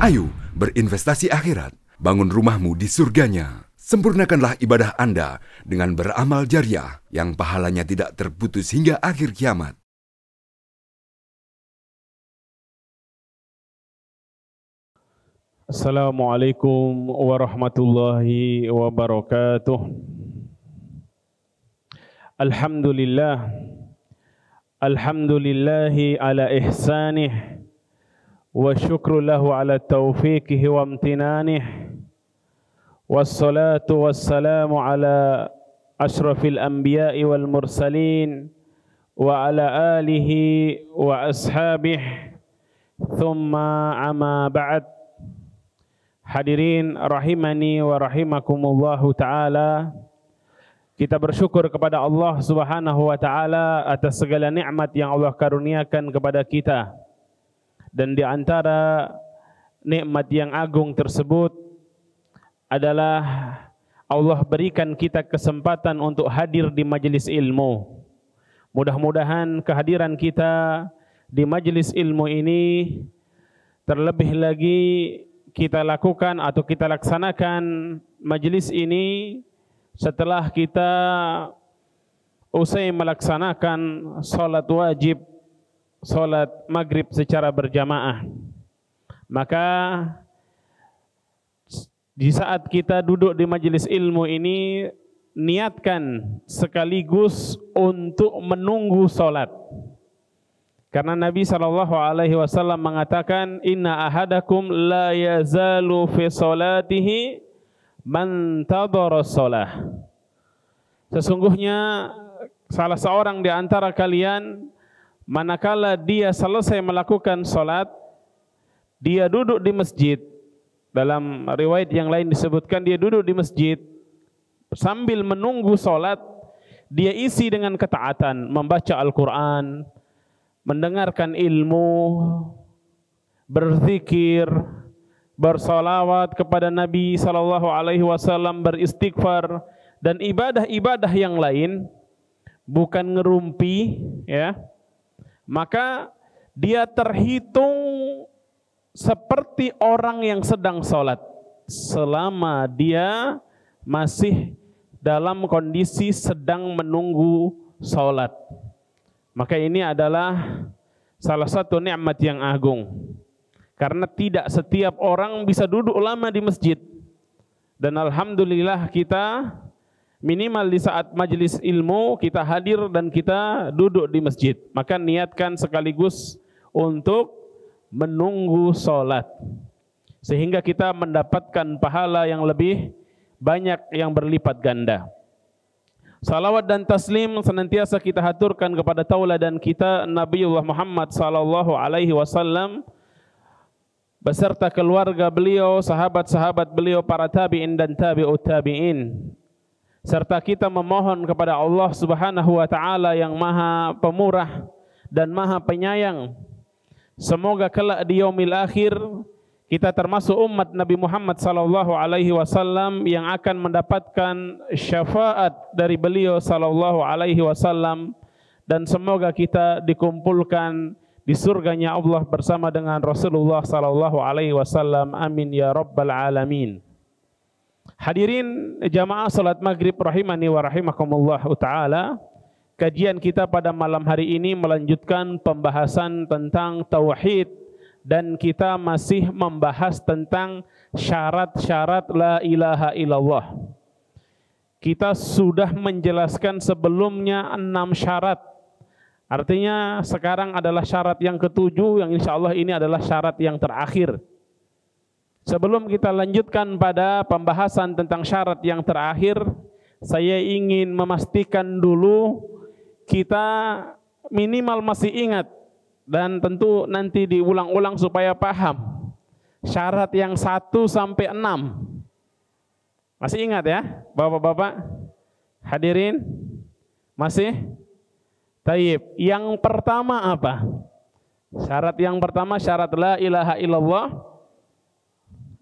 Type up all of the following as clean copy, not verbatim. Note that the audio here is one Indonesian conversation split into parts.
Ayo berinvestasi akhirat, bangun rumahmu di surganya. Sempurnakanlah ibadah Anda dengan beramal jariah yang pahalanya tidak terputus hingga akhir kiamat. Assalamualaikum warahmatullahi wabarakatuh. Alhamdulillah. Alhamdulillahi ala ihsanih. Wa syukru lahu ala taufiqihi wa amtinanih. Wassalatu wassalamu ala ashrafil anbiya'i wal mursalin. Wa ala alihi wa ashabihi. Thumma amma ba'd. Hadirin rahimani wa rahimakumullahu ta'ala. Kita bersyukur kepada Allah subhanahu wa ta'ala atas segala nikmat yang Allah karuniakan kepada kita. Dan di antara nikmat yang agung tersebut adalah Allah berikan kita kesempatan untuk hadir di majelis ilmu. Mudah-mudahan kehadiran kita di majelis ilmu ini terlebih lagi kita lakukan atau kita laksanakan majelis ini setelah kita usai melaksanakan salat wajib, salat maghrib secara berjamaah. Maka di saat kita duduk di majelis ilmu ini, niatkan sekaligus untuk menunggu salat. Karena Nabi SAW mengatakan, Inna ahadakum la yazalu fi salatihi man tadhara shalah. Sesungguhnya salah seorang di antara kalian, manakala dia selesai melakukan salat, dia duduk di masjid. Dalam riwayat yang lain disebutkan dia duduk di masjid sambil menunggu salat, dia isi dengan ketaatan, membaca Al-Quran, mendengarkan ilmu, berzikir, bersalawat kepada Nabi SAW, beristighfar, dan ibadah-ibadah yang lain, bukan ngerumpi, ya, maka dia terhitung seperti orang yang sedang sholat selama dia masih dalam kondisi sedang menunggu sholat. Maka ini adalah salah satu nikmat yang agung. Karena tidak setiap orang bisa duduk lama di masjid. Dan alhamdulillah kita minimal di saat majelis ilmu kita hadir dan kita duduk di masjid. Maka niatkan sekaligus untuk menunggu sholat. Sehingga kita mendapatkan pahala yang lebih banyak yang berlipat ganda. Salawat dan taslim senantiasa kita haturkan kepada tauladan kita Nabiullah Muhammad SAW beserta keluarga beliau, sahabat-sahabat beliau, para tabi'in dan tabi'ut tabi'in. Serta kita memohon kepada Allah Subhanahu wa taala yang Maha Pemurah dan Maha Penyayang, semoga kelak di yaumil akhir kita termasuk umat Nabi Muhammad SAW yang akan mendapatkan syafaat dari beliau SAW, dan semoga kita dikumpulkan di surganya Allah bersama dengan Rasulullah SAW. Amin ya rabbal alamin. Hadirin jamaah salat maghrib rahimani wa rahimakumullah ta'ala. Kajian kita pada malam hari ini melanjutkan pembahasan tentang tauhid, dan kita masih membahas tentang syarat-syarat la ilaha illallah. Kita sudah menjelaskan sebelumnya 6 syarat. Artinya sekarang adalah syarat yang ke-7, yang insya Allah ini adalah syarat yang terakhir. Sebelum kita lanjutkan pada pembahasan tentang syarat yang terakhir, saya ingin memastikan dulu kita minimal masih ingat, dan tentu nanti diulang-ulang supaya paham. Syarat yang 1 sampai 6. Masih ingat ya, Bapak-bapak? Hadirin? Masih? Taib. Yang pertama apa? Syarat yang pertama syarat la ilaha illallah.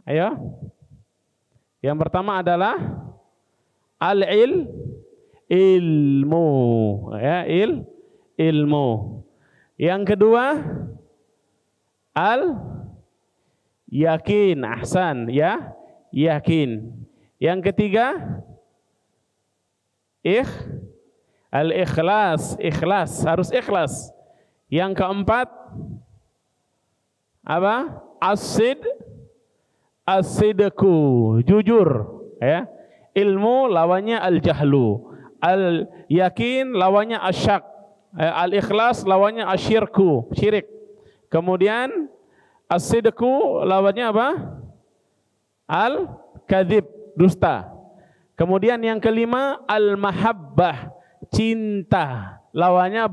Ayo. Yang pertama adalah ilmu. Ya, ilmu. Yang kedua Yakin, ahsan, ya, yakin. Yang ketiga, al-ikhlas, ikhlas, harus ikhlas. Yang keempat, apa? As-sidqu, jujur, ya. Ilmu lawannya al-jahlu, al-yakin lawannya asyak, al-ikhlas lawannya asyirku, syirik. Kemudian as-sidqu lawannya apa? Al-kadzib, dusta. Kemudian yang kelima al-mahabbah, cinta, lawannya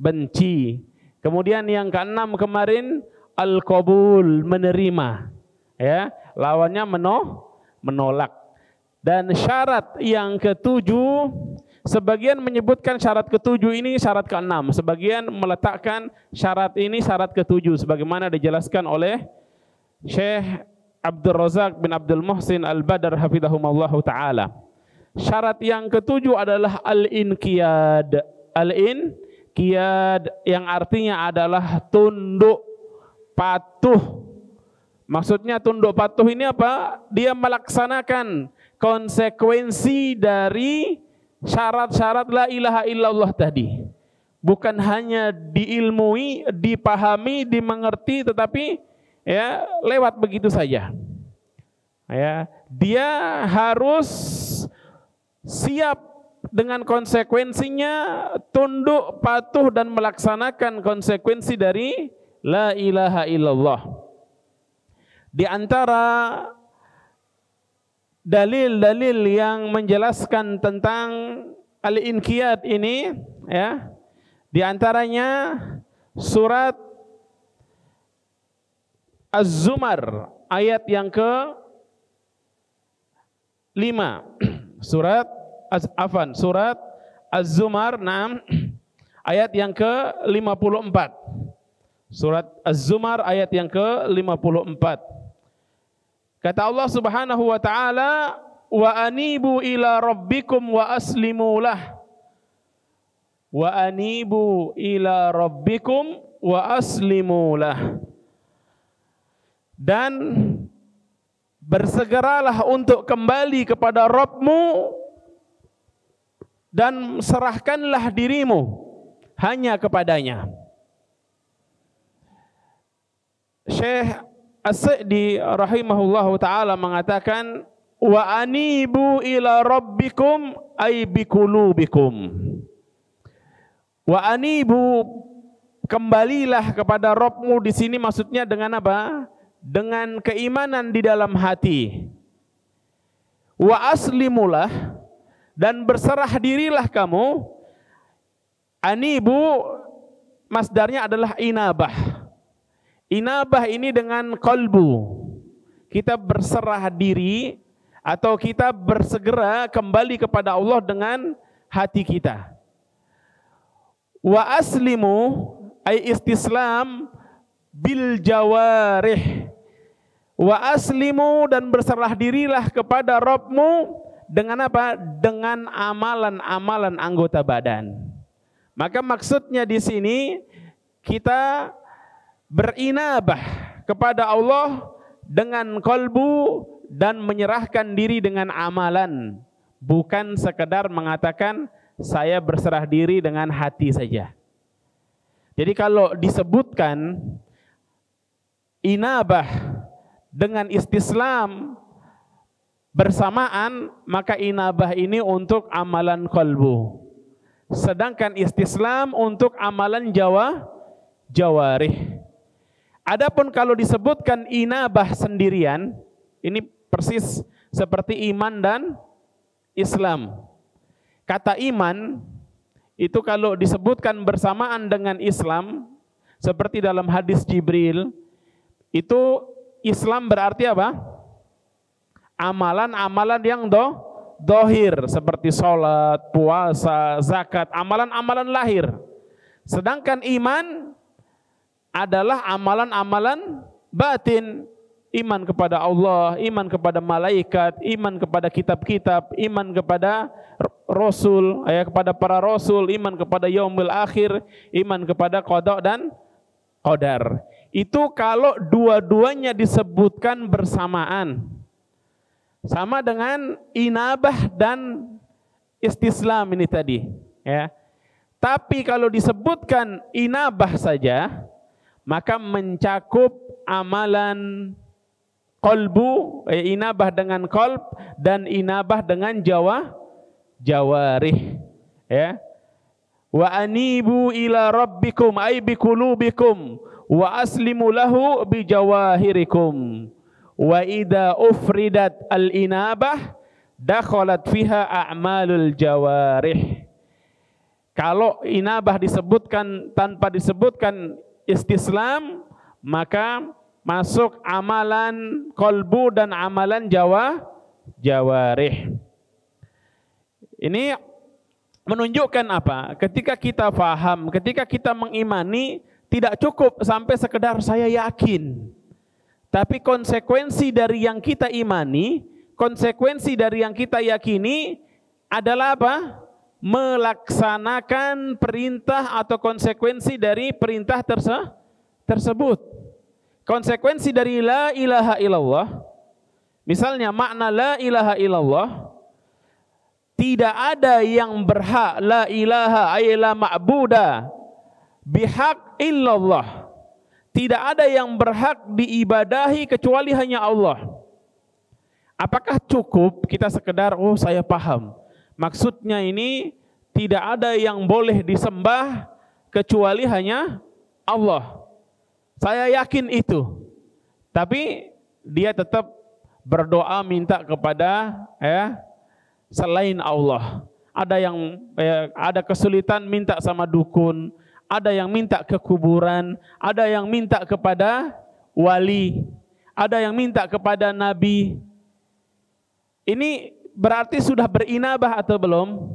benci. Kemudian yang keenam kemarin al-qabul, menerima, ya, lawannya menolak. Dan syarat yang ketujuh, sebagian menyebutkan syarat ketujuh ini syarat keenam, sebagian meletakkan syarat ini syarat ketujuh sebagaimana dijelaskan oleh Syekh Abdul Razak bin Abdul Muhsin Al-Badr hafidhahumallahu ta'ala. Syarat yang ketujuh adalah al-inqiyad. Al-inqiyad yang artinya adalah tunduk patuh. Maksudnya tunduk patuh ini apa? Dia melaksanakan konsekuensi dari syarat-syarat la ilaha illallah tadi. Bukan hanya diilmui, dipahami, dimengerti, tetapi ya lewat begitu saja. Ya, dia harus siap dengan konsekuensinya, tunduk, patuh dan melaksanakan konsekuensi dari la ilaha illallah. Di antara dalil-dalil yang menjelaskan tentang al-inqiyad ini, ya, di antaranya surat Az-Zumar ayat yang ke-5. Surat Az-Zumar 6 ayat yang ke-54. Surat Az-Zumar ayat yang ke-54. Kata Allah Subhanahu wa taala, wa anibu ila rabbikum wa aslimu lah. Wa anibu ila rabbikum wa aslimu lah. Dan bersegeralah untuk kembali kepada Rabbmu dan serahkanlah dirimu hanya kepadanya. Syekh As-Sa'di rahimahullahu ta'ala mengatakan, wa anibu ila rabbikum ay bikulubikum. Wa anibu, kembalilah kepada Rabbmu, di sini maksudnya dengan apa? Dengan keimanan di dalam hati. Wa aslimulah, dan berserah dirilah kamu. Anibu masdarnya adalah inabah. Inabah ini dengan qalbu. Kita berserah diri atau kita bersegera kembali kepada Allah dengan hati kita. Wa aslimu ay istislam bil jawarih. Wa aslimu, dan berserah dirilah kepada Rabbmu dengan apa? Dengan amalan-amalan anggota badan. Maka maksudnya di sini kita berinabah kepada Allah dengan kalbu dan menyerahkan diri dengan amalan, bukan sekedar mengatakan saya berserah diri dengan hati saja. Jadi kalau disebutkan inabah dengan istislam bersamaan, maka inabah ini untuk amalan kalbu, sedangkan istislam untuk amalan jawarih. Adapun kalau disebutkan inabah sendirian, ini persis seperti iman dan Islam. Kata iman itu kalau disebutkan bersamaan dengan Islam, seperti dalam hadis Jibril, itu Islam berarti apa? Amalan-amalan yang dohir, seperti sholat, puasa, zakat, amalan-amalan lahir. Sedangkan iman adalah amalan-amalan batin, iman kepada Allah, iman kepada malaikat, iman kepada kitab-kitab, iman kepada rasul, kepada para rasul, iman kepada yaumil akhir, iman kepada qada dan qadar. Itu kalau dua-duanya disebutkan bersamaan. Sama dengan inabah dan istislam ini tadi, ya. Tapi kalau disebutkan inabah saja, maka mencakup amalan qalbu, inabah dengan qalb dan inabah dengan jawarih, ya. Wa anibu ila rabbikum ay biqulubikum wa aslimu lahu bijawahirikum. Wa idza ufridat al-inabah dakhalat fiha a'malul jawarih. Kalau inabah disebutkan tanpa disebutkan istislam, maka masuk amalan qalbu dan amalan jawarih. Ini menunjukkan apa? Ketika kita faham, ketika kita mengimani, tidak cukup sampai sekedar saya yakin. Tapi konsekuensi dari yang kita imani, konsekuensi dari yang kita yakini adalah apa? Melaksanakan perintah atau konsekuensi dari perintah tersebut. Konsekuensi dari la ilaha illallah, misalnya makna la ilaha illallah, tidak ada yang berhak, la ilaha ay la ma'buda bihaq illallah. Tidak ada yang berhak diibadahi kecuali hanya Allah. Apakah cukup kita sekedar saya paham? Maksudnya ini tidak ada yang boleh disembah kecuali hanya Allah. Saya yakin itu. Tapi dia tetap berdoa minta kepada selain Allah. Ada yang ada kesulitan minta sama dukun, ada yang minta ke kuburan, ada yang minta kepada wali, ada yang minta kepada nabi. Ini berarti sudah berinabah atau belum?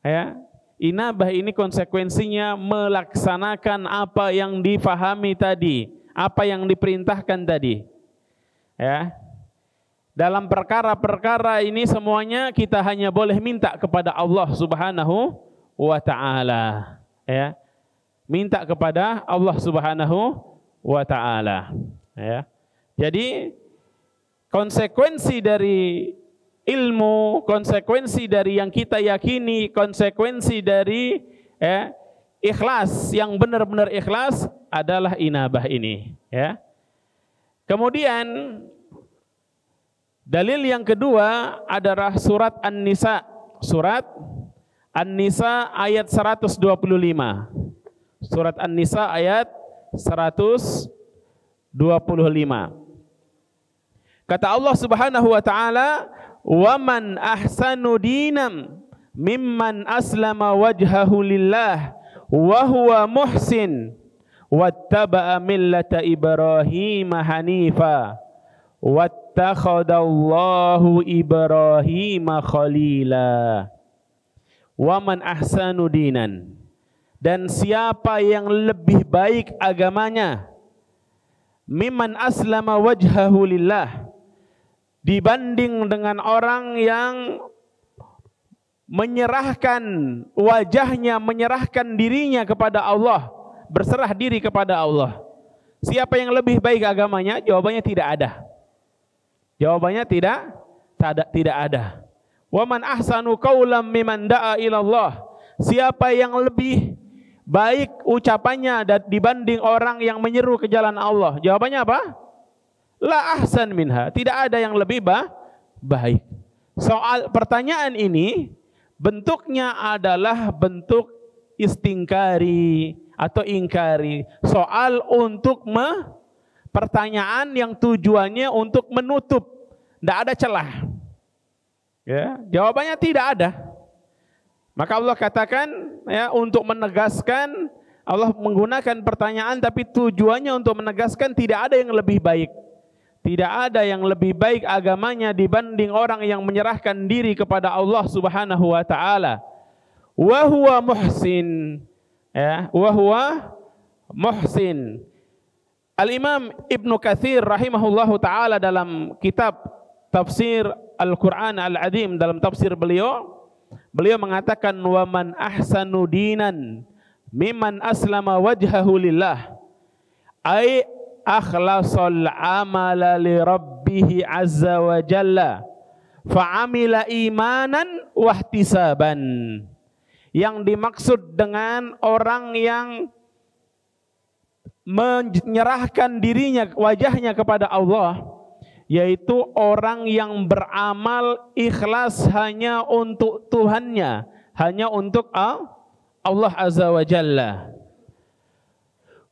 Ya, inabah ini konsekuensinya melaksanakan apa yang difahami tadi, apa yang diperintahkan tadi. Ya. Dalam perkara-perkara ini semuanya kita hanya boleh minta kepada Allah Subhanahu wa taala, ya. Minta kepada Allah Subhanahu wa taala, ya. Jadi konsekuensi dari ilmu, konsekuensi dari yang kita yakini, konsekuensi dari ikhlas, yang benar-benar ikhlas adalah inabah ini, ya. Kemudian dalil yang kedua adalah surat An-Nisa. Surat An-Nisa ayat 125. Surat An-Nisa ayat 125. Kata Allah Subhanahu wa taala, "Wa man ahsanu dinam mimman aslama wajhahu lillah wa huwa muhsin wattaba'a millata Ibrahim hanifa wattakhadallahu Ibrahim khalila." Wa man ahsanu dinan, dan siapa yang lebih baik agamanya, mimman aslama wajhahu lillah, dibanding dengan orang yang menyerahkan wajahnya, menyerahkan dirinya kepada Allah, berserah diri kepada Allah. Siapa yang lebih baik agamanya? Jawabannya tidak ada. Jawabannya tidak ada. Wa man ahsanu qaulan mimman da'a ila Allah. Siapa yang lebih baik ucapannya dibanding orang yang menyeru ke jalan Allah? Jawabannya apa? La ahsan minha. Tidak ada yang lebih baik. Soal pertanyaan ini bentuknya adalah bentuk istingkari atau ingkari. Soal untuk pertanyaan yang tujuannya untuk menutup, tidak ada celah. Ya, jawabannya tidak ada. Maka Allah katakan, ya, untuk menegaskan, Allah menggunakan pertanyaan tapi tujuannya untuk menegaskan tidak ada yang lebih baik. Tidak ada yang lebih baik agamanya dibanding orang yang menyerahkan diri kepada Allah Subhanahu wa taala. Wa huwa muhsin. Ya, wa huwa muhsin. Al-Imam Ibnu Katsir rahimahullahu taala dalam kitab tafsir Al-Qur'an Al-Azim, dalam tafsir beliau mengatakan, wa man ahsanu dinan mimman aslama wajhahu lillah. Ay akhlasal amala li rabbih azza wa jalla fa'amila imanan wahtisaban. Yang dimaksud dengan orang yang menyerahkan dirinya, wajahnya kepada Allah, yaitu orang yang beramal ikhlas hanya untuk Tuhannya, hanya untuk Allah azza wa jalla.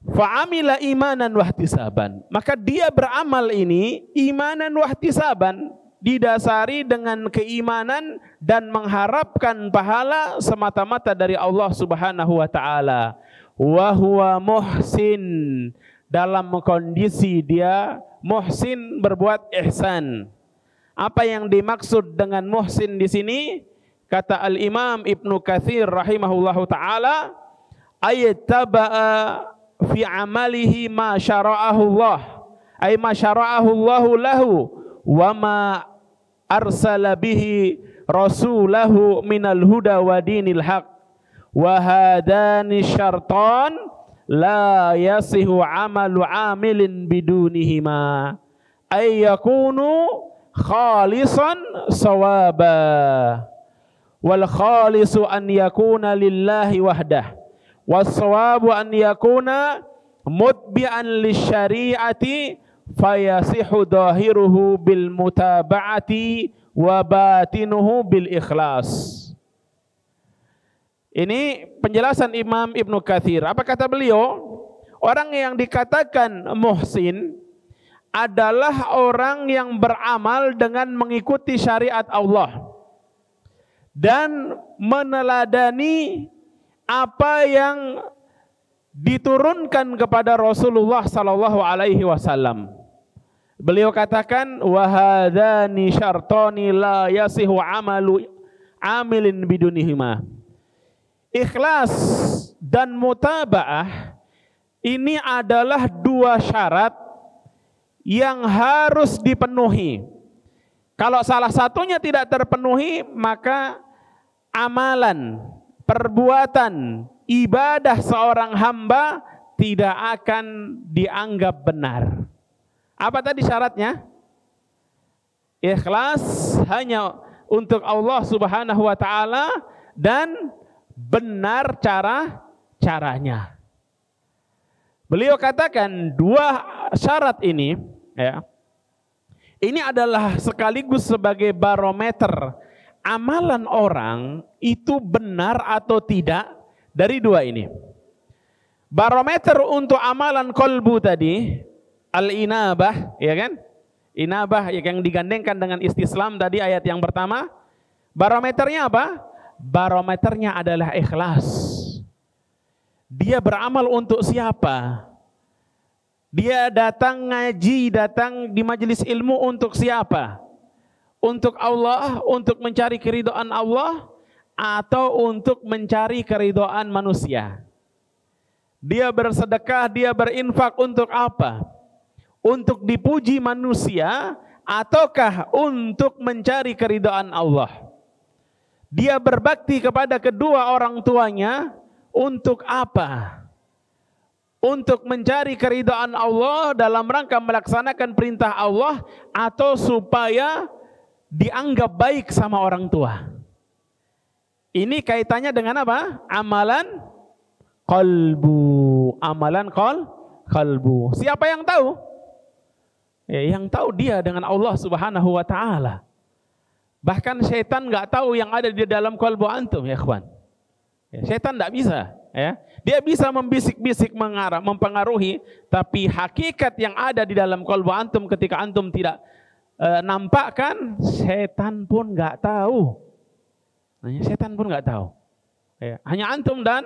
Fa'amila imanan wahtisaban. Maka dia beramal ini imanan wahtisaban, didasari dengan keimanan dan mengharapkan pahala semata-mata dari Allah Subhanahu wa taala. Wa huwa muhsin, dalam kondisi dia muhsin, berbuat ihsan. Apa yang dimaksud dengan muhsin di sini? Kata Al-Imam Ibnu Katsir rahimahullahu taala, ayattaba'a fi amalihi ma syara'ahu Allah, ay ma syara'ahu Allahu lahu wa ma arsala bihi rasulahu minal huda wa dinil haq wa hadani syartan la yasihu amalu amilin bidunihima ay yakunu khalisan sawaba wal khalisu an yakuna lillahi wahdah was sawabu an yakuna mutbi'an lisyari'ati fayasihu dhahiruhu bil mutaba'ati wa batinuhu bil ikhlas. Ini penjelasan Imam Ibnu Katsir. Apa kata beliau? Orang yang dikatakan muhsin adalah orang yang beramal dengan mengikuti syariat Allah dan meneladani apa yang diturunkan kepada Rasulullah sallallahu alaihi wasallam. Beliau katakan wa hadzani syartani la yasihu amalu amilin bidunihima. Ikhlas dan mutaba'ah ini adalah dua syarat yang harus dipenuhi. Kalau salah satunya tidak terpenuhi, maka amalan, perbuatan, ibadah seorang hamba tidak akan dianggap benar. Apa tadi syaratnya? Ikhlas hanya untuk Allah Subhanahu wa taala dan benar caranya. Beliau katakan dua syarat ini, ya, ini adalah sekaligus sebagai barometer amalan orang itu benar atau tidak dari dua ini. Barometer untuk amalan kolbu tadi, al-inabah, ya kan? Inabah yang digandengkan dengan istislam tadi ayat yang pertama. Barometernya apa? Barometernya adalah ikhlas. Dia beramal untuk siapa? Dia datang ngaji, datang di majelis ilmu untuk siapa? Untuk Allah, untuk mencari keridhaan Allah, atau untuk mencari keridhaan manusia? Dia bersedekah, dia berinfak untuk apa? Untuk dipuji manusia, ataukah untuk mencari keridhaan Allah? Dia berbakti kepada kedua orang tuanya untuk apa? Untuk mencari keridhaan Allah dalam rangka melaksanakan perintah Allah atau supaya dianggap baik sama orang tua? Ini kaitannya dengan apa? Amalan qalbu. Amalan qalbu. Siapa yang tahu? Ya, yang tahu dia dengan Allah Subhanahu wa taala. Bahkan setan nggak tahu yang ada di dalam kalbu antum, ya ikhwan. Ya, setan nggak bisa, ya. Dia bisa membisik-bisik, mempengaruhi, tapi hakikat yang ada di dalam kalbu antum ketika antum tidak nampakkan, setan pun nggak tahu. Setan pun nggak tahu. Ya, hanya antum dan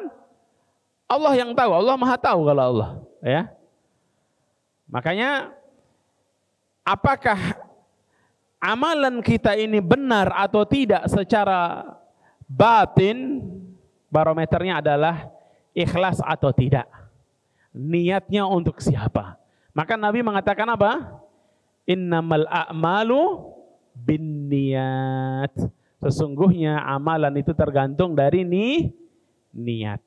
Allah yang tahu. Allah Maha tahu kalau Allah, ya. Makanya apakah amalan kita ini benar atau tidak secara batin, barometernya adalah ikhlas atau tidak. Niatnya untuk siapa? Maka Nabi mengatakan apa? Innamal a'malu binniyat. Sesungguhnya amalan itu tergantung dari niat.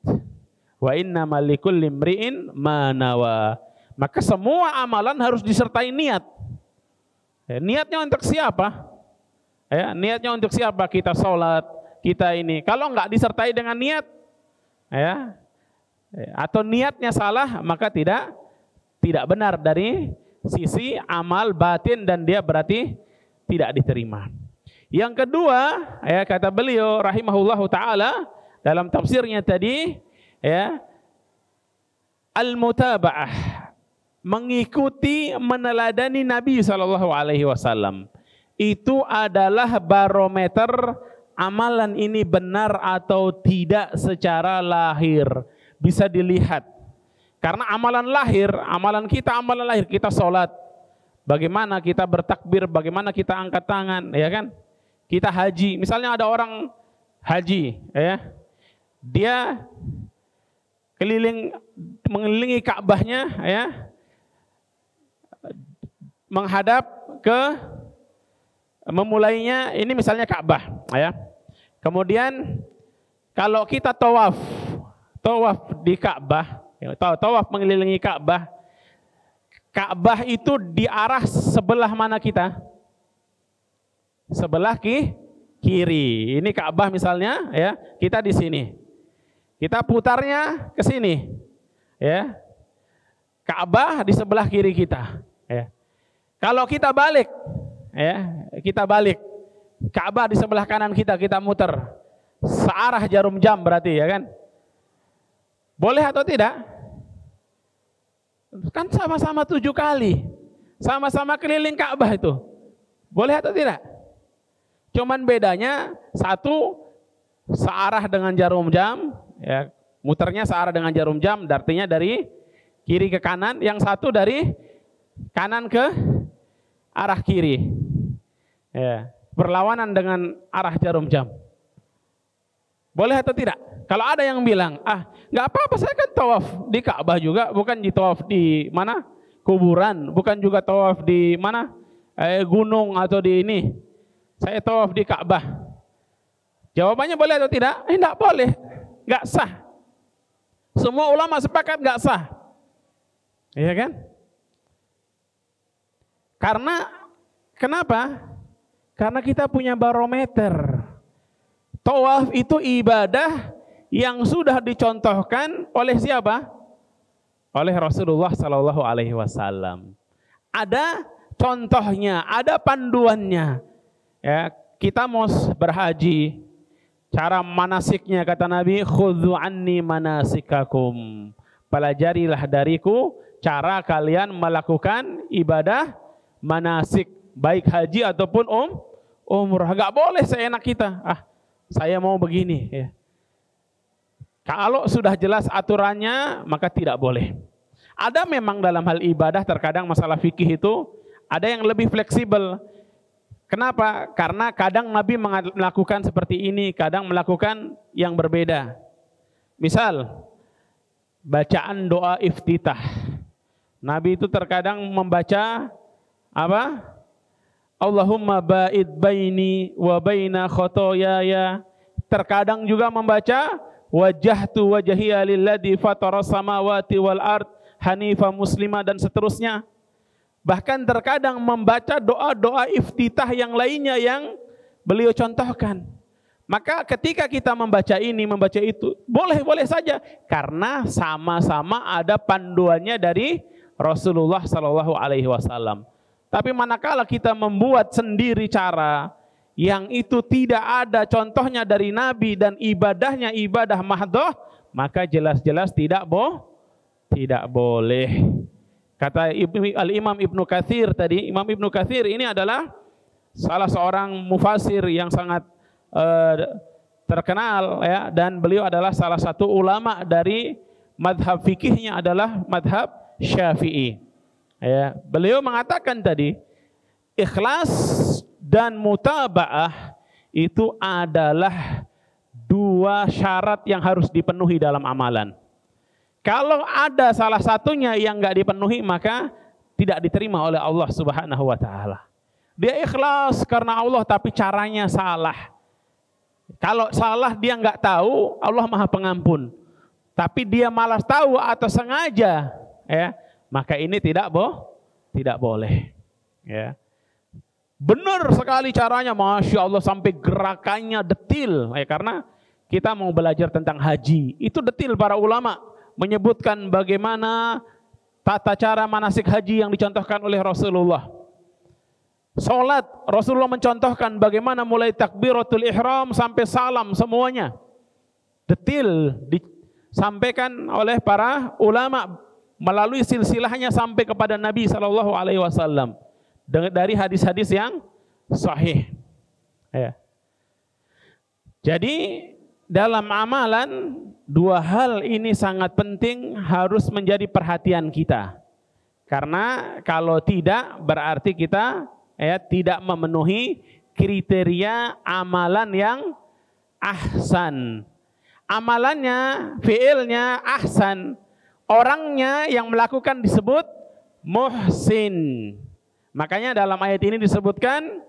Wa innamal likulli imri'in ma nawa. Maka semua amalan harus disertai niat. Ya, niatnya untuk siapa? Ya, niatnya untuk siapa kita sholat, kita ini. Kalau nggak disertai dengan niat, ya, atau niatnya salah, maka tidak benar dari sisi amal batin dan dia berarti tidak diterima. Yang kedua, ya, kata beliau rahimahullahu taala dalam tafsirnya tadi, ya, al-mutaba'ah, mengikuti meneladani Nabi SAW. Itu adalah barometer amalan ini benar atau tidak secara lahir. Bisa dilihat. Karena amalan lahir kita sholat. Bagaimana kita bertakbir, bagaimana kita angkat tangan, ya kan? Kita haji. Misalnya ada orang haji, ya. Dia mengelilingi Ka'bahnya, ya. Menghadap ke memulainya ini misalnya Ka'bah, ya. Kemudian kalau kita tawaf di Ka'bah, tawaf mengelilingi Ka'bah, Ka'bah itu di arah sebelah mana kita? Sebelah kiri. Ini Ka'bah misalnya, ya. Kita di sini. Kita putarnya ke sini, ya. Ka'bah di sebelah kiri kita, ya. Kalau kita balik, ya, Ka'bah di sebelah kanan kita muter searah jarum jam berarti, ya kan? Boleh atau tidak? Kan sama-sama 7 kali, sama-sama keliling Ka'bah itu. Boleh atau tidak? Cuman bedanya satu searah dengan jarum jam, ya, muternya searah dengan jarum jam, artinya dari kiri ke kanan. Yang satu dari kanan ke arah kiri, ya, berlawanan dengan arah jarum jam. Boleh atau tidak? Kalau ada yang bilang, nggak apa-apa, saya kan tawaf di Ka'bah juga, bukan di tawaf di mana? Kuburan, bukan juga tawaf di mana? Gunung atau di ini. Saya tawaf di Ka'bah. Jawabannya boleh atau tidak? Nggak boleh, nggak sah. Semua ulama sepakat nggak sah, iya kan? Karena kenapa? Karena kita punya barometer. Tawaf itu ibadah yang sudah dicontohkan oleh siapa? Oleh Rasulullah Sallallahu Alaihi Wasallam. Ada contohnya, ada panduannya. Ya, kita mau berhaji, cara manasiknya kata Nabi, khudhu anni manasikakum. Pelajarilah dariku cara kalian melakukan ibadah manasik, baik haji ataupun umrah. Gak boleh seenak kita, saya mau begini, ya. Kalau sudah jelas aturannya, maka tidak boleh. Ada memang dalam hal ibadah terkadang masalah fikih itu ada yang lebih fleksibel. Kenapa? Karena kadang Nabi melakukan seperti ini, kadang melakukan yang berbeda. Misal bacaan doa iftitah. Nabi itu terkadang membaca apa? Allahumma ba'id baini wa baina khotoyaya. Terkadang juga membaca wajjahtu wajhiya lilladzi fataras samawati wal ard hanifa muslimah dan seterusnya. Bahkan terkadang membaca doa-doa iftitah yang lainnya yang beliau contohkan. Maka ketika kita membaca ini, membaca itu, boleh-boleh saja karena sama-sama ada panduannya dari Rasulullah Sallallahu Alaihi Wasallam. Tapi manakala kita membuat sendiri cara yang itu tidak ada contohnya dari Nabi dan ibadahnya ibadah mahdhah, maka jelas-jelas tidak boleh. Kata Al-Imam Ibnu Katsir tadi, Imam Ibnu Katsir ini adalah salah seorang mufasir yang sangat terkenal, ya, dan beliau adalah salah satu ulama dari madhab fikihnya adalah madhab Syafi'i. Ya, beliau mengatakan tadi ikhlas dan mutaba'ah itu adalah dua syarat yang harus dipenuhi dalam amalan. Kalau ada salah satunya yang nggak dipenuhi, maka tidak diterima oleh Allah Subhanahu wa Ta'ala. Dia ikhlas karena Allah, tapi caranya salah. Kalau salah dia nggak tahu, Allah Maha Pengampun. Tapi dia malas tahu atau sengaja, ya, maka ini tidak boleh. Ya. Benar sekali caranya, Masya Allah, sampai gerakannya detil. Ya, karena kita mau belajar tentang haji, itu detil para ulama menyebutkan bagaimana tata cara manasik haji yang dicontohkan oleh Rasulullah. Salat, Rasulullah mencontohkan bagaimana mulai takbiratul ihram sampai salam semuanya. Detil disampaikan oleh para ulama melalui silsilahnya sampai kepada Nabi SAW dari hadis-hadis yang sahih. Ya. Jadi dalam amalan dua hal ini sangat penting, harus menjadi perhatian kita. Karena kalau tidak berarti kita tidak memenuhi kriteria amalan yang ahsan. Amalannya, fiilnya ahsan. Orangnya yang melakukan disebut muhsin. Makanya dalam ayat ini disebutkan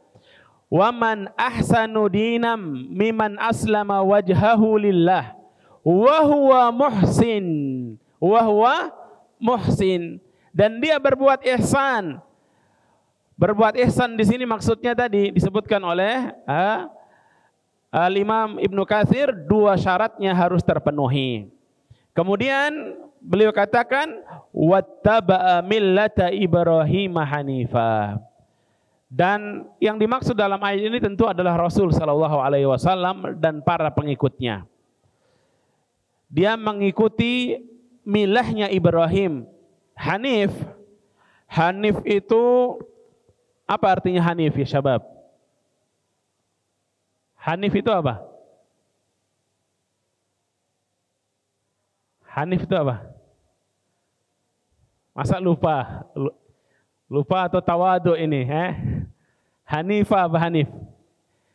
waman ahsanu dinam miman aslama wajhahu lillah wa huwa muhsin, dan dia berbuat ihsan. Berbuat ihsan di sini maksudnya tadi disebutkan oleh Al-Imam Ibnu Katsir, dua syaratnya harus terpenuhi. Kemudian beliau katakan wattaba'a millata Ibrahim hanifa. Dan yang dimaksud dalam ayat ini tentu adalah Rasul sallallahu alaihi wasallam dan para pengikutnya. Dia mengikuti milahnya Ibrahim. Hanif. Hanif itu apa artinya hanif ya syabab? Hanif itu apa? Hanif itu apa? Masa lupa? Lupa atau tawadu ini? Hanifah apa Hanif?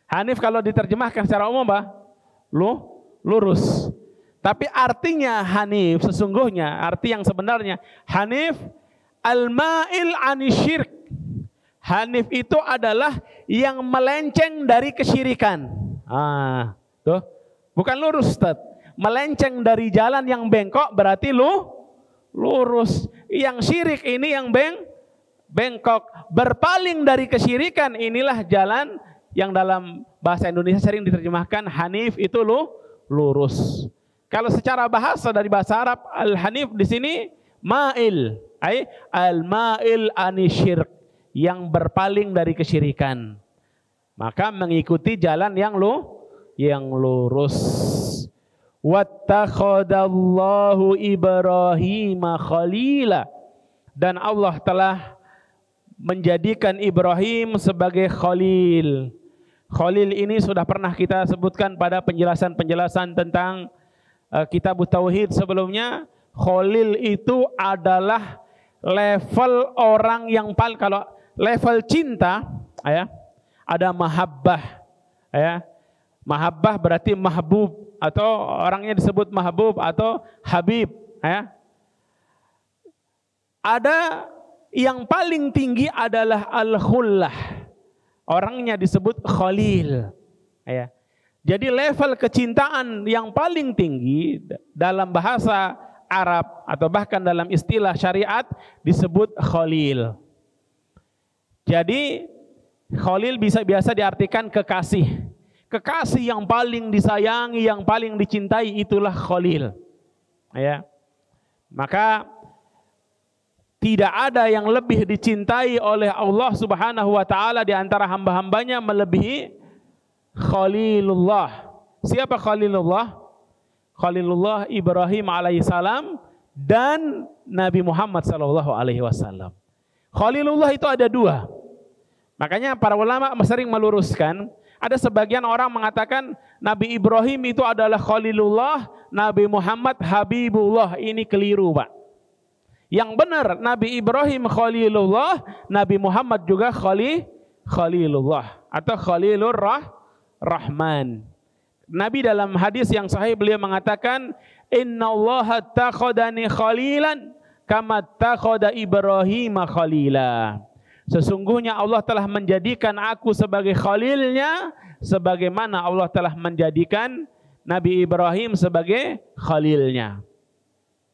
Hanif kalau diterjemahkan secara umum apa? Lurus. Tapi artinya Hanif sesungguhnya, arti yang sebenarnya Hanif al-ma'il anisyirk. Hanif itu adalah yang melenceng dari kesyirikan. Tuh, bukan lurus, Ustaz. Melenceng dari jalan yang bengkok berarti lurus. Yang syirik ini yang bengkok. Berpaling dari kesyirikan, inilah jalan yang dalam bahasa Indonesia sering diterjemahkan Hanif itu lurus. Kalau secara bahasa dari bahasa Arab, al-Hanif di sini ma'il, al-ma'il anisyirk, yang berpaling dari kesyirikan. Maka mengikuti jalan yang lurus. Wattakhadallahu Ibrahim khalila, dan Allah telah menjadikan Ibrahim sebagai khalil. Khalil ini sudah pernah kita sebutkan pada penjelasan-penjelasan tentang kitab Tauhid sebelumnya. Khalil itu adalah level orang yang paling, kalau level cinta ada mahabbah mahabbah berarti mahbub, atau orangnya disebut mahbub atau habib Ada yang paling tinggi adalah al-khullah, orangnya disebut khalil Jadi level kecintaan yang paling tinggi dalam bahasa Arab atau bahkan dalam istilah syariat disebut khalil. Jadi khalil biasa diartikan kekasih. Kekasih yang paling disayangi, yang paling dicintai, itulah khalil. Maka tidak ada yang lebih dicintai oleh Allah Subhanahu wa taala di antara hamba-hambanya melebihi Khalilullah. Siapa Khalilullah? Khalilullah Ibrahim alaihissalam dan Nabi Muhammad sallallahu alaihi wasallam. Khalilullah itu ada dua. Makanya para ulama sering meluruskan, ada sebagian orang mengatakan Nabi Ibrahim itu adalah Khalilullah, Nabi Muhammad Habibullah. Ini keliru, Pak. Yang benar Nabi Ibrahim Khalilullah, Nabi Muhammad juga Khalilullah atau Khalilur Rahman. Nabi dalam hadis yang sahih beliau mengatakan, innallaha takhadani khalilan kama takhada Ibrahim khalila. Sesungguhnya Allah telah menjadikan aku sebagai khalilnya, sebagaimana Allah telah menjadikan Nabi Ibrahim sebagai khalilnya.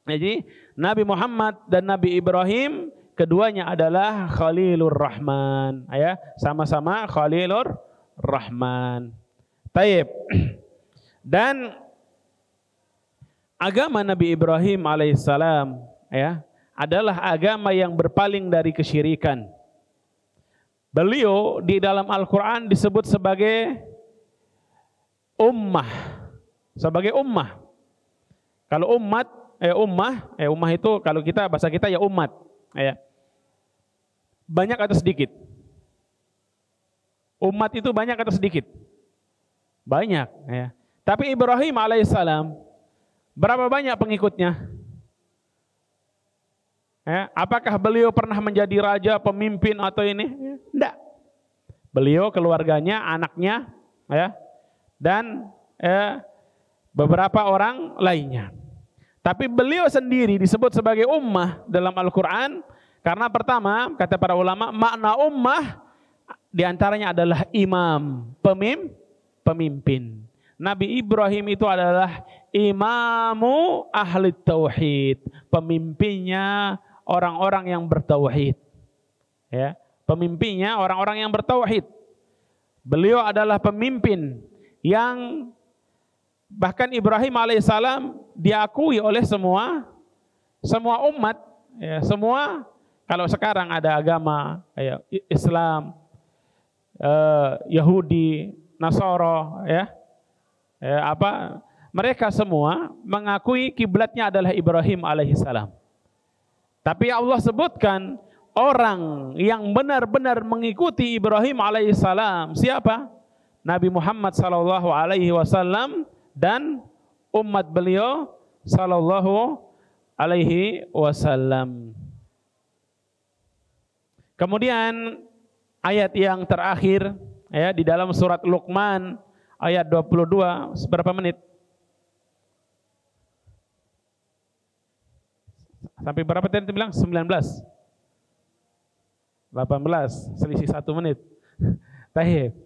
Jadi Nabi Muhammad dan Nabi Ibrahim keduanya adalah Khalilur Rahman, ya, sama-sama Khalilur Rahman. Taib. Dan agama Nabi Ibrahim alaihissalam, ya, adalah agama yang berpaling dari kesyirikan. Beliau di dalam Al-Quran disebut sebagai ummah, sebagai ummah. Kalau ummah itu kalau kita bahasa kita ya umat, ya. Banyak atau sedikit? Umat itu banyak atau sedikit? Banyak, ya. Tapi Ibrahim alaihissalam berapa banyak pengikutnya? Ya, apakah beliau pernah menjadi raja, pemimpin atau ini? Tidak. Beliau, keluarganya, anaknya, ya, dan beberapa orang lainnya. Tapi beliau sendiri disebut sebagai ummah dalam Al-Quran karena pertama, kata para ulama, makna ummah diantaranya adalah imam, pemimpin. Nabi Ibrahim itu adalah imamu ahli tauhid, pemimpinnya orang-orang yang bertauhid. Ya, pemimpinnya orang-orang yang bertauhid. Beliau adalah pemimpin yang bahkan Ibrahim alaihissalam diakui oleh semua umat, ya, semua. Kalau sekarang ada agama, ya, Islam, Yahudi, Nasara, ya, mereka semua mengakui kiblatnya adalah Ibrahim alaihissalam. Tapi Allah sebutkan orang yang benar-benar mengikuti Ibrahim alaihissalam siapa? Nabi Muhammad sallallahu alaihi wasallam dan umat beliau sallallahu alaihi wasallam. Kemudian ayat yang terakhir, ya, di dalam surat Luqman ayat 22, seberapa menit? Sampai berapa tadi bilang? 19. 18, selisih 1 menit. Tahib.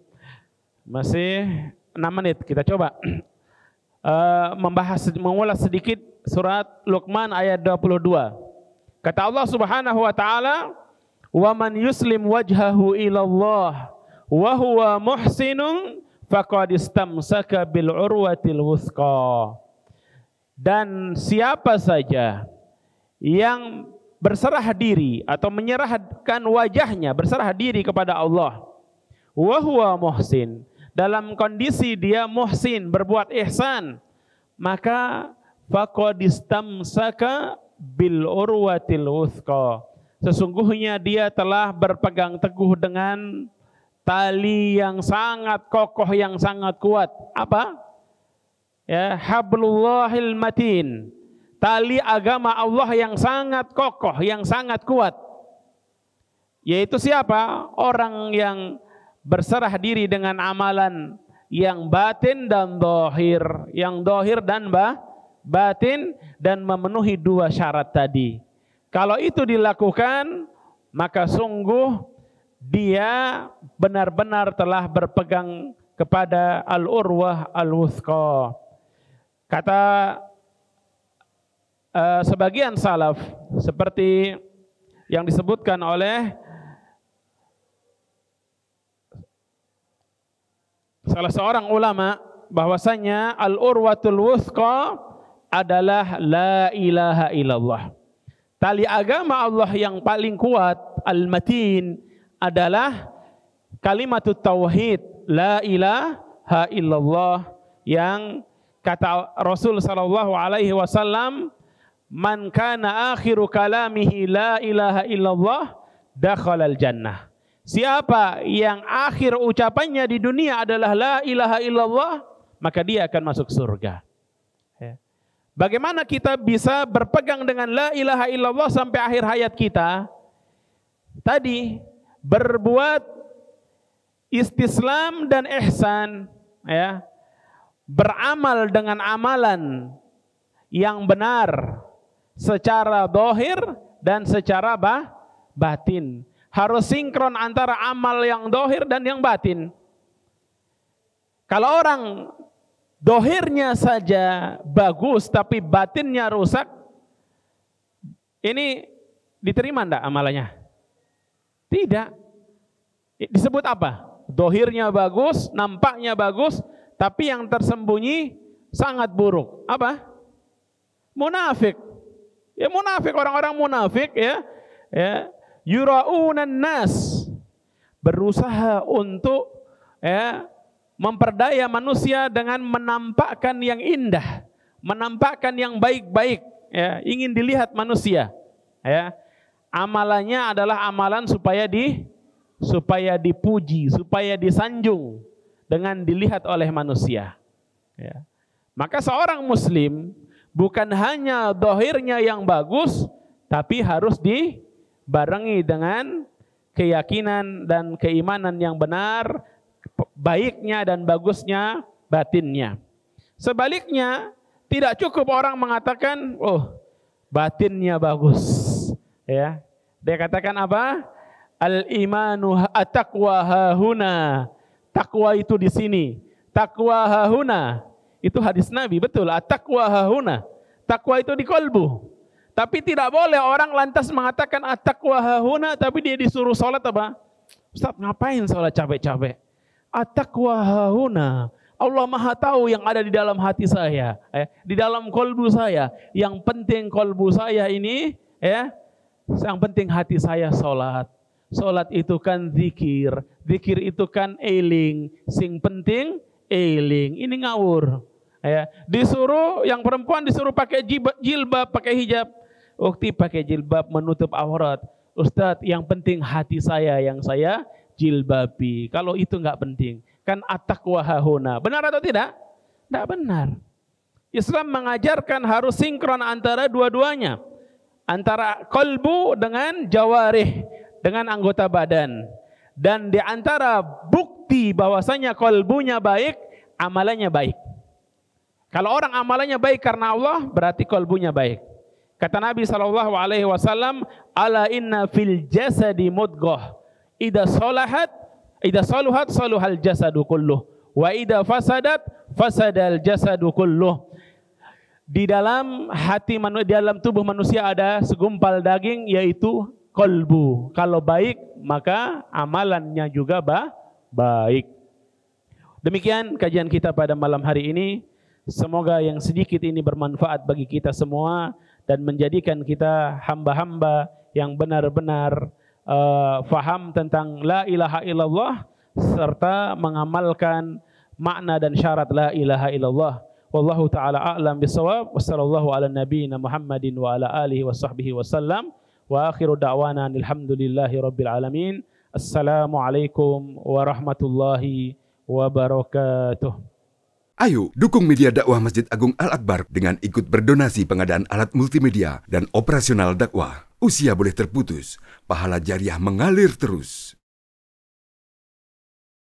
Masih 6 menit, kita coba mengulas sedikit surat Luqman ayat 22. Kata Allah Subhanahu wa taala, "Wa man yuslim wajhahu ilallah wa huwa muhsinun faqad istamsaka bil urwatil wuthqa." Dan siapa saja yang berserah diri atau menyerahkan wajahnya, berserah diri kepada Allah, wa huwa muhsin, dalam kondisi dia muhsin, berbuat ihsan, maka faqad istamsaka bil urwatil wuthqa, sesungguhnya dia telah berpegang teguh dengan tali yang sangat kokoh, yang sangat kuat. Apa? Ya, hablullahil matin, tali agama Allah yang sangat kokoh, yang sangat kuat. Yaitu siapa? Orang yang berserah diri dengan amalan yang batin dan dohir, yang dohir dan batin, dan memenuhi 2 syarat tadi. Kalau itu dilakukan, maka sungguh dia benar-benar telah berpegang kepada al-urwah al-wuthqa. Kata sebagian salaf, seperti yang disebutkan oleh salah seorang ulama, bahwasanya al-urwatul wuthqa adalah la ilaha illallah. Tali agama Allah yang paling kuat, al-matin, adalah kalimatut tauhid, la ilaha illallah, yang kata Rasul sallallahu alaihi wasallam, man kana akhiru kalamihi la ilaha illallah dakhalal jannah. Siapa yang akhir ucapannya di dunia adalah la ilaha illallah, maka dia akan masuk surga. Bagaimana kita bisa berpegang dengan la ilaha illallah sampai akhir hayat kita? Tadi berbuat istislam dan ihsan, ya, beramal dengan amalan yang benar secara dohir dan secara batin. Harus sinkron antara amal yang dohir dan yang batin. Kalau orang dohirnya saja bagus tapi batinnya rusak, ini diterima enggak amalannya? Tidak. Disebut apa? Dohirnya bagus, nampaknya bagus, tapi yang tersembunyi sangat buruk. Apa? Munafik. Ya munafik, orang-orang munafik ya. Yura'unan nas, berusaha untuk memperdaya manusia dengan menampakkan yang indah, menampakkan yang baik-baik, ya, ingin dilihat manusia. Ya. Amalannya adalah amalan supaya dipuji, supaya disanjung dengan dilihat oleh manusia. Ya. Maka seorang muslim bukan hanya dohirnya yang bagus, tapi harus dibarengi dengan keyakinan dan keimanan yang benar, baiknya dan bagusnya batinnya. Sebaliknya, tidak cukup orang mengatakan, oh batinnya bagus. Ya, dia katakan apa? Al-imanu at-taqwa hahuna. Takwa itu di sini. Takwa hahuna. Itu hadis Nabi, betul. At-taqwa hahuna. Takwa itu di kolbu. Tapi tidak boleh orang lantas mengatakan at-taqwa hahuna, tapi dia disuruh sholat apa? Ustaz, ngapain sholat capek-capek? At-taqwa hahuna. Allah Maha tahu yang ada di dalam hati saya, di dalam kolbu saya. Yang penting kolbu saya ini, yang penting hati saya sholat. Sholat itu kan zikir, zikir itu kan eling, sing penting eling. Ini ngawur. Disuruh yang perempuan disuruh pakai jilbab, pakai hijab. Ukti pakai jilbab menutup aurat. Ustadz, yang penting hati saya yang saya jilbabi. Kalau itu enggak penting. Kan at-taqwa hahuna. Benar atau tidak? Tidak benar. Islam mengajarkan harus sinkron antara dua-duanya. Antara kolbu dengan jawarih, dengan anggota badan. Dan di antara bukti bahwasanya kolbunya baik, amalannya baik. Kalau orang amalannya baik karena Allah, berarti kolbunya baik. Kata Nabi SAW, ala inna fil jasadi mudghah, idza saluhat saluhal jasadu kulluh, wa idza fasadat fasadal jasadu kulluh. Di dalam hati manusia, di dalam tubuh manusia ada segumpal daging, yaitu kolbu. Kalau baik, maka amalannya juga baik. Demikian kajian kita pada malam hari ini. Semoga yang sedikit ini bermanfaat bagi kita semua dan menjadikan kita hamba-hamba yang benar-benar faham tentang la ilaha illallah serta mengamalkan makna dan syarat la ilaha illallah. Wallahu taala a'lam bisawab. Wassallallahu ala nabiyyina Muhammadin wa ala alihi wa sahbihi wasallam. Wa akhiru da'wana alhamdulillahi rabbil alamin. Assalamualaikum warahmatullahi wabarakatuh. Ayo dukung media dakwah Masjid Agung Al-Akbar dengan ikut berdonasi pengadaan alat multimedia dan operasional dakwah. Usia boleh terputus, pahala jariah mengalir terus.